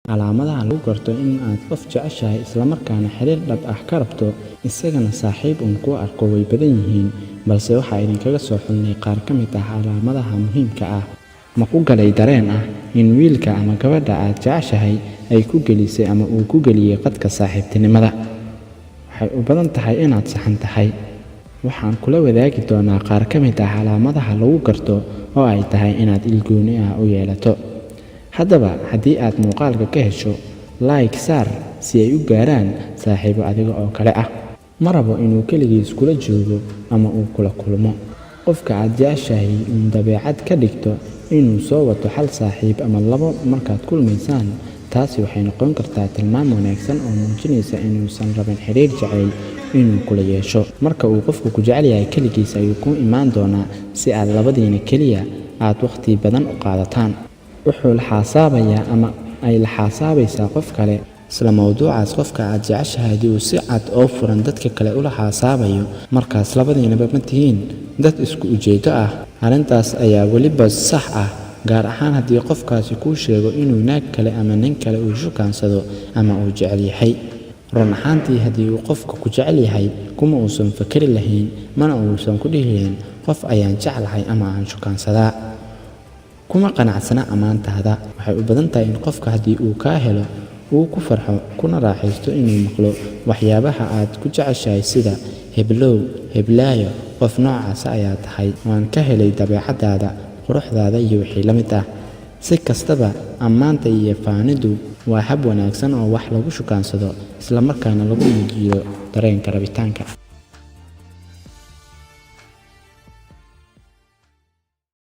Calaamadaha lagu garto in aad qof jeceshahay isla markaana xiriir dhab ah ka rabto isagana saaxiib ku arko way badan yihiin, balse waxaa idinkaga soo xulnay qaar ka mid ah calaamadaha muhiimka ah. Ma ku galay dareen ah in wiilka ama gabadha aad jeceshahay ay ku gelisay ama uu ku geliyay qadka saaxiibtinimada? Waxay u badan tahay inaad saxan tahay. Waxaan kula wadaagi doonaa qaar ka mid ah calaamadaha lagu garto oo ay tahay inaad il gooni ah u yeelato. Haddaba haddii aad muuqaalka ka hesho, like saar si ay u gaaraan saaxiibo adiga oo kale ah. Ma rabo inuu keligiis kula joogo ama uu kula kulmo. Qofka aad jeceshahay dabeecad ka dhigto inuu soo wato hal saaxiib ama labo markaad kulmaysaan, taasi waxay noqon kartaa tilmaam wanaagsan oo muujinaysa inuusan rabin xiriir jacayl inuu kula yeesho. Marka uu qofku ku jecel yahay keligiis ayuu ku imaan doonaa si aad labadiina keliya aad waqti badan u qaadataan. Wuxuu la xisaabayaa ama ay la xisaabaysaa qof kale isla mawduucaas. Qofka aad jeceshahay haddii uu si cad oo furan dadka kale ula xisaabayo, markaas labadiinaba ma tihiin dad isku ujeedo ah. Arrintaas ayaa weliba sax ah, gaar ahaan haddii qofkaasi kuu sheego inuu naag kale ama nin kale uu shukaansado ama uu jecel yahay. Run ahaantii, haddii uu qofka ku jecel yahay, kuma uusan fakari lahayn, mana uusan ku dhihi lahayn qof ayaan jeclahay ama aan shukaansadaa. Kuma qanacsana ammaantaada. Waxay u badan tahay in qofka haddii uu kaa helo uu ku farxo kuna raaxaysto inuu maqlo waxyaabaha aad ku jeceshahay sida heblow, heblaayo, qof noocaas ayaa tahay, waan ka helay dabeecadaada, quruxdaada iyo wixii la mid ah. Si kastaba, ammaanta iyo faanidu waa hab wanaagsan oo wax lagu shukaansado isla markaana lagu muujiyo dareenka rabitaanka.